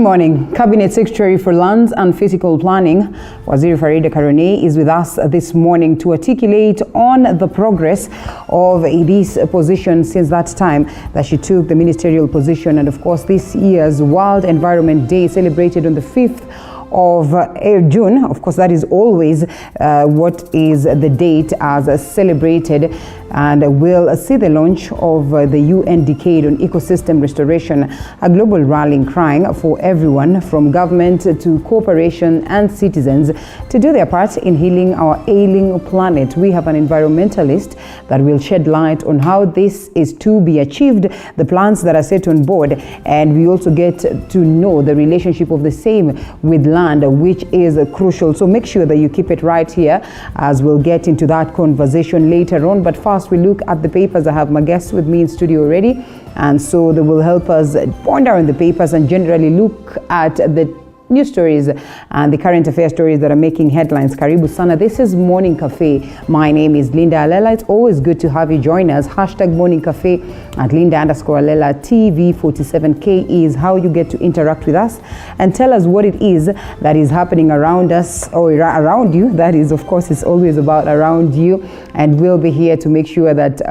morning. Cabinet Secretary for Lands and Physical Planning, Waziri Farida Karone, is with us this morning to articulate on the progress of this position since that time that she took the ministerial position. And of course, this year's World Environment Day, celebrated on the 5th of June. Of course, that is always what is the date as celebrated, and will see the launch of the UN Decade on Ecosystem Restoration, a global rallying cry for everyone from government to corporation and citizens to do their part in healing our ailing planet. We have an environmentalist that will shed light on how this is to be achieved, the plans that are set on board, and we also get to know the relationship of the same with land, which is crucial. So make sure that you keep it right here as we'll get into that conversation later on. But first, we look at the papers. I have my guests with me in studio already, and so they will help us ponder on the papers and generally look at the news stories and the current affairs stories that are making headlines. Karibu sana. This is Morning Cafe. My name is Linda Alela. It's always good to have you join us. Hashtag Morning Cafe at Linda_Alela TV47K is how you get to interact with us and tell us what it is that is happening around us or around you. That is, of course, it's always about around you, and we'll be here to make sure that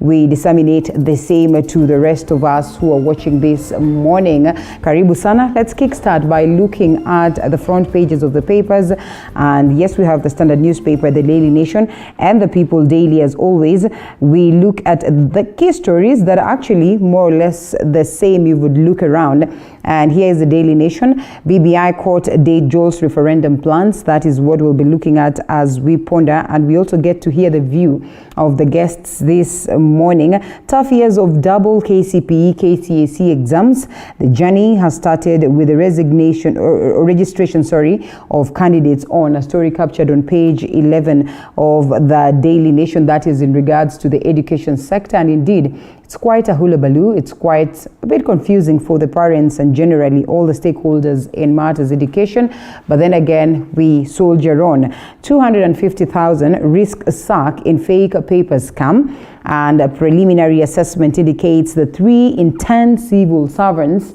we disseminate the same to the rest of us who are watching this morning. Karibu sana. Let's kickstart by looking at the front pages of the papers. And yes, we have the Standard newspaper, the Daily Nation, and the People Daily. As always, we look at the key stories that are actually more or less the same. You would look around, and here is the Daily Nation. BBI court date jolts referendum plans. That is what we'll be looking at as we ponder, and we also get to hear the view of the guests this morning. Tough years of double KCPE, KCAC exams. The journey has started with the registration of candidates on a story captured on page 11 of the Daily Nation. That is in regards to the education sector, and indeed it's quite a hullabaloo. It's quite a bit confusing for the parents and generally all the stakeholders in matters education. But then again, we soldier on. 250,000 risk sack in fake paper scam, and a preliminary assessment indicates the 3 in 10 civil servants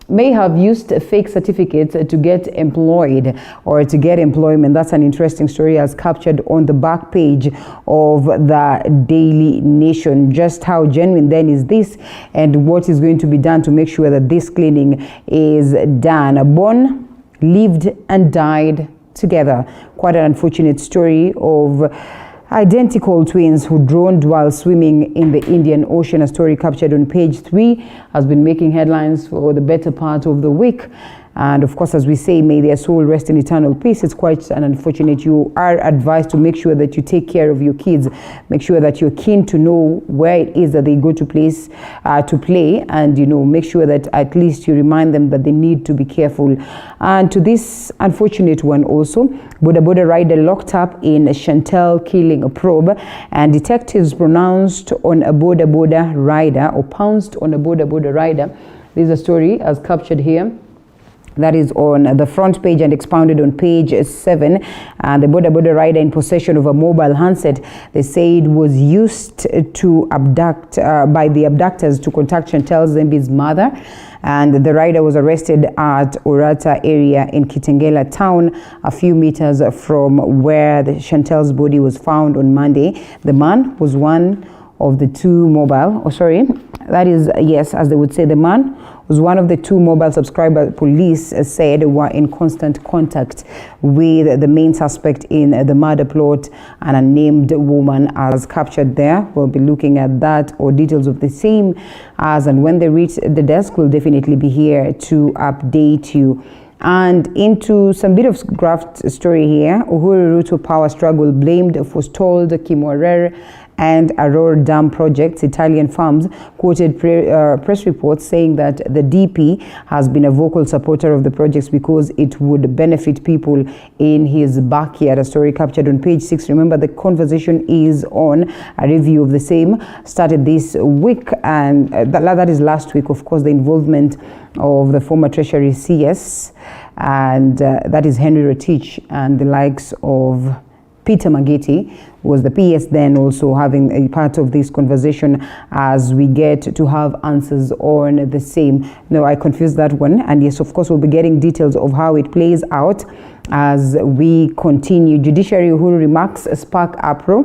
may have used fake certificates to get employed or to get employment. That's an interesting story as captured on the back page of the Daily Nation. Just how genuine then is this, and what is going to be done to make sure that this cleaning is done. Born, lived and died together. Quite an unfortunate story of identical twins who drowned while swimming in the Indian Ocean. A story captured on page 3 has been making headlines for the better part of the week. And of course, as we say, may their soul rest in eternal peace. It's quite an unfortunate. You are advised to make sure that you take care of your kids. Make sure that you're keen to know where it is that they go to play, and make sure that at least you remind them that they need to be careful. And to this unfortunate one also, Boda rider locked up in Chantel killing probe, and detectives pounced on a Boda rider. This is a story as captured here. That is on the front page and expounded on page 7. And the Boda rider in possession of a mobile handset, they said, was used to abduct by the abductors to contact Chantel Zembi's mother. And the rider was arrested at Orata area in Kitengela town, a few meters from where the Chantel's body was found on Monday. The man was one of the two mobile, as they would say, the man was one of the two mobile subscriber police said were in constant contact with the main suspect in the murder plot, an unnamed woman as captured there. We'll be looking at that or details of the same as and when they reach the desk. We'll definitely be here to update you. And into some bit of graft story here. Uhuru Ruto power struggle blamed for stalled Kimorer and Aurora Dam projects. Italian farms quoted press reports saying that the DP has been a vocal supporter of the projects because it would benefit people in his backyard. A story captured on page 6. Remember, the conversation is on. A review of the same started this week, and that is last week. Of course, the involvement of the former Treasury CS, and that is Henry Rotich and the likes of Peter Mageti, who was the PS then, also having a part of this conversation as we get to have answers on the same. No, I confused that one. And yes, of course, we'll be getting details of how it plays out as we continue. Judiciary Uhuru remarks spark uproar.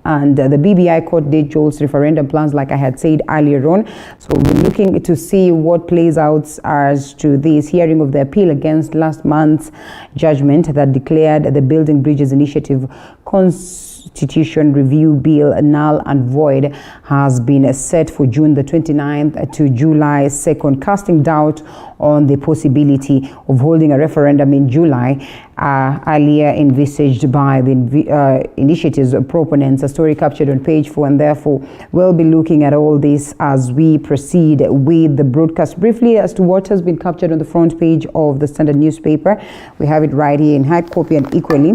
And the BBI court date jolts referendum plans, like I had said earlier on. So we're looking to see what plays out as to this hearing of the appeal against last month's judgment that declared the Building Bridges Initiative Constitution Review Bill null and void has been set for June the 29th to July 2nd, casting doubt on the possibility of holding a referendum in July, earlier envisaged by the initiative's proponents. A story captured on page 4, and therefore we'll be looking at all this as we proceed with the broadcast. Briefly as to what has been captured on the front page of the Standard newspaper, we have it right here in hard copy and equally.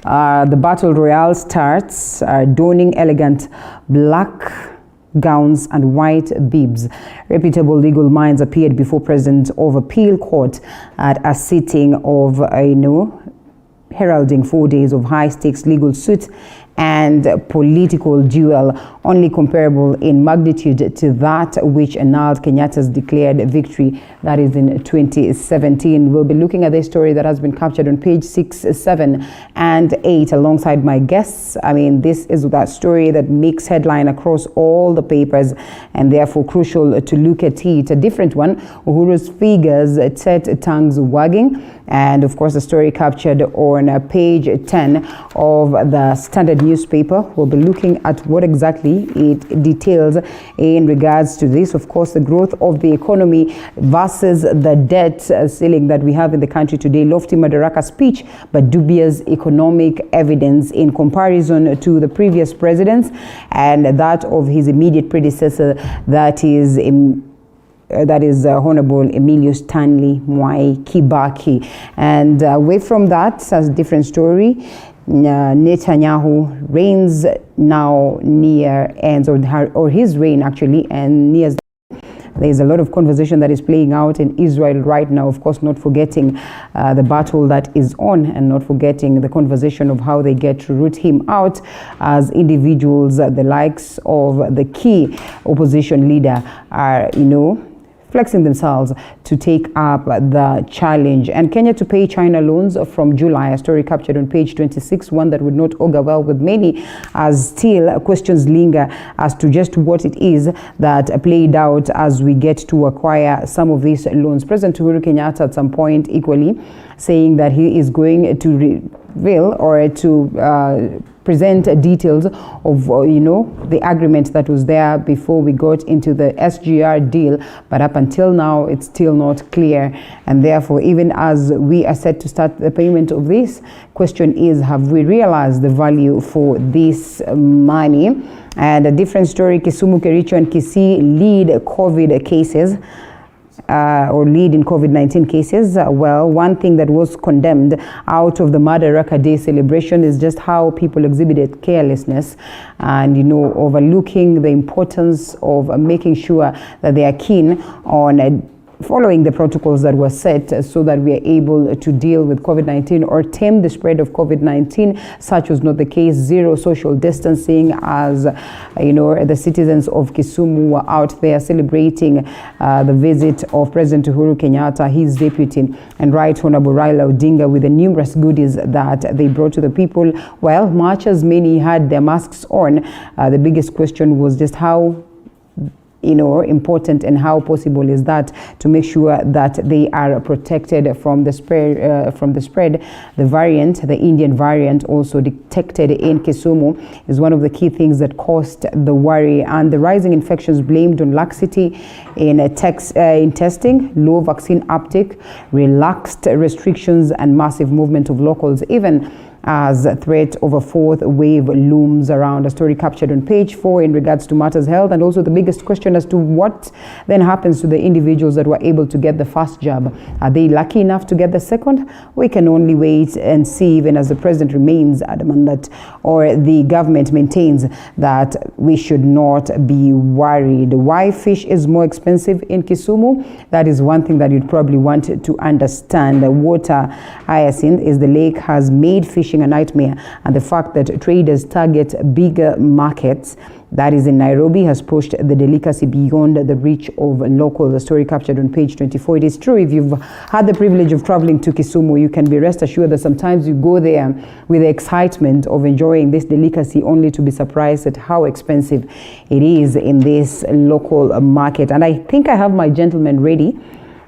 The Battle Royale starts, donning elegant black gowns and white bibs. Reputable legal minds appeared before President of Appeal Court at a sitting of, heralding 4 days of high-stakes legal suit and political duel, only comparable in magnitude to that which annulled Kenyatta's declared victory, that is in 2017. We'll be looking at this story that has been captured on page 6, 7, and 8 alongside my guests. I mean, this is that story that makes headline across all the papers and therefore crucial to look at it. A different one, Uhuru's figures set tongues wagging, and of course the story captured on page 10 of the Standard newspaper. We'll be looking at what exactly it details in regards to this. Of course, the growth of the economy versus the debt ceiling that we have in the country today. Lofty Madaraka speech, but dubious economic evidence in comparison to the previous presidents and that of his immediate predecessor, that is Honorable Emilio Stanley Mwai Kibaki. And away from that, as a different story, Netanyahu reigns now near ends, or his reign actually, and nears. There's a lot of conversation that is playing out in Israel right now, of course, not forgetting the battle that is on, and not forgetting the conversation of how they get to root him out as individuals. The likes of the key opposition leader are, flexing themselves to take up the challenge. And Kenya to pay China loans from July, a story captured on page 26, one that would not augur well with many, as still questions linger as to just what it is that played out as we get to acquire some of these loans. President Uhuru Kenyatta at some point equally saying that he is going to reveal or to present details of, the agreement that was there before we got into the SGR deal. But up until now, it's still not clear. And therefore, even as we are set to start the payment of this, question is, have we realized the value for this money? And a different story, Kisumu, Kericho, and Kisii lead COVID cases. Or lead in COVID-19 cases. Well, one thing that was condemned out of the Madaraka Day celebration is just how people exhibited carelessness and, overlooking the importance of making sure that they are keen on following the protocols that were set so that we are able to deal with COVID-19 or tame the spread of COVID-19. Such was not the case. Zero social distancing, as the citizens of Kisumu were out there celebrating the visit of President Uhuru Kenyatta, his deputy, and Right Honorable Raila Odinga with the numerous goodies that they brought to the people. Well, much as many had their masks on, the biggest question was just how important and how possible is that to make sure that they are protected from the spread. The variant, the Indian variant, also detected in Kisumu, is one of the key things that caused the worry, and the rising infections blamed on laxity in testing, low vaccine uptake, relaxed restrictions, and massive movement of locals. Even as a threat of a fourth wave looms around. A story captured on page 4 in regards to matters health, and also the biggest question as to what then happens to the individuals that were able to get the first jab. Are they lucky enough to get the second? We can only wait and see, even as the president remains adamant that, or the government maintains that we should not be worried. Why fish is more expensive in Kisumu? That is one thing that you'd probably want to understand. The water hyacinth is the lake has made fishing a nightmare, and the fact that traders target bigger markets, that is in Nairobi, has pushed the delicacy beyond the reach of locals. The story captured on page 24. It is true, if you've had the privilege of traveling to Kisumu, you can be rest assured that sometimes you go there with the excitement of enjoying this delicacy, only to be surprised at how expensive it is in this local market. And I think I have my gentlemen ready,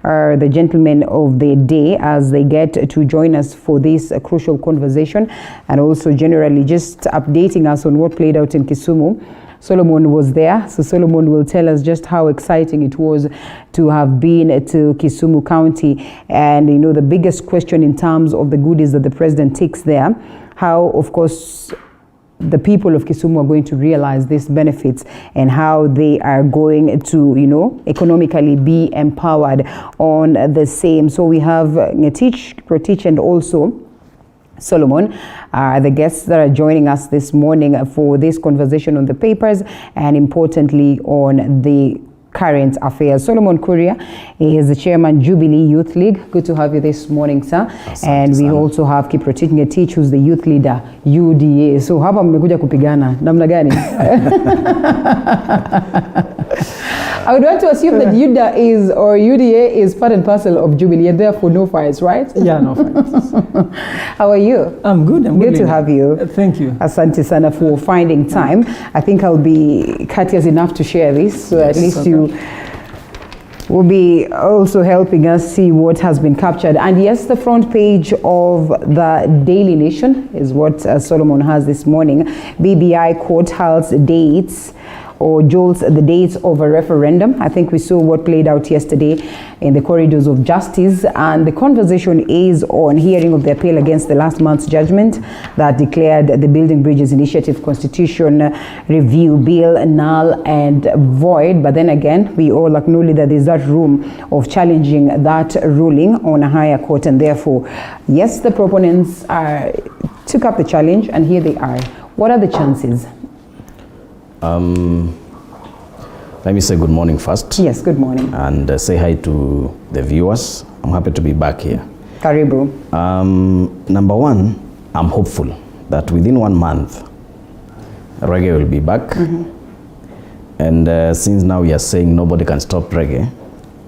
the gentlemen of the day, as they get to join us for this crucial conversation, and also generally just updating us on what played out in Kisumu. Solomon was there, so Solomon will tell us just how exciting it was to have been to Kisumu County, and you know, the biggest question in terms of the goodies that the president takes there, how of course the people of Kisumu are going to realize these benefits, and how they are going to, you know, economically be empowered on the same. So we have Ngetich, Protich, and also Solomon are the guests that are joining us this morning for this conversation on the papers, and importantly on the current affairs. Solomon Kuria is the chairman, Jubilee Youth League. Good to have you this morning, sir. And we also have Kiprotich Ngetich, who's the youth leader, UDA. So hapa mmekuja kupigana namna gani? I would want to assume that UDA is part and parcel of Jubilee, and therefore no fights, right? Yeah, no fights. How are you? I'm good. I'm good to have you. Thank you. Asante sana for finding time. I think I'll be courteous enough to share this, so at least you will be also helping us see what has been captured. And yes, the front page of the Daily Nation is what Solomon has this morning. BBI court holds dates, or jolts the dates of a referendum. I think we saw what played out yesterday in the corridors of justice, and the conversation is on hearing of the appeal against the last month's judgment that declared the Building Bridges Initiative Constitution Review Bill null and void. But then again, we all acknowledge that there's that room of challenging that ruling on a higher court, and therefore, yes, the proponents took up the challenge, and here they are. What are the chances? Let me say good morning first. Yes, good morning. And say hi to the viewers. I'm happy to be back here. Karibu. Number one, I'm hopeful that within 1 month, reggae will be back. Mm-hmm. And since now we are saying nobody can stop reggae,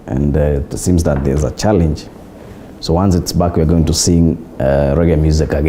and it seems that there's a challenge. So once it's back, we're going to sing reggae music again.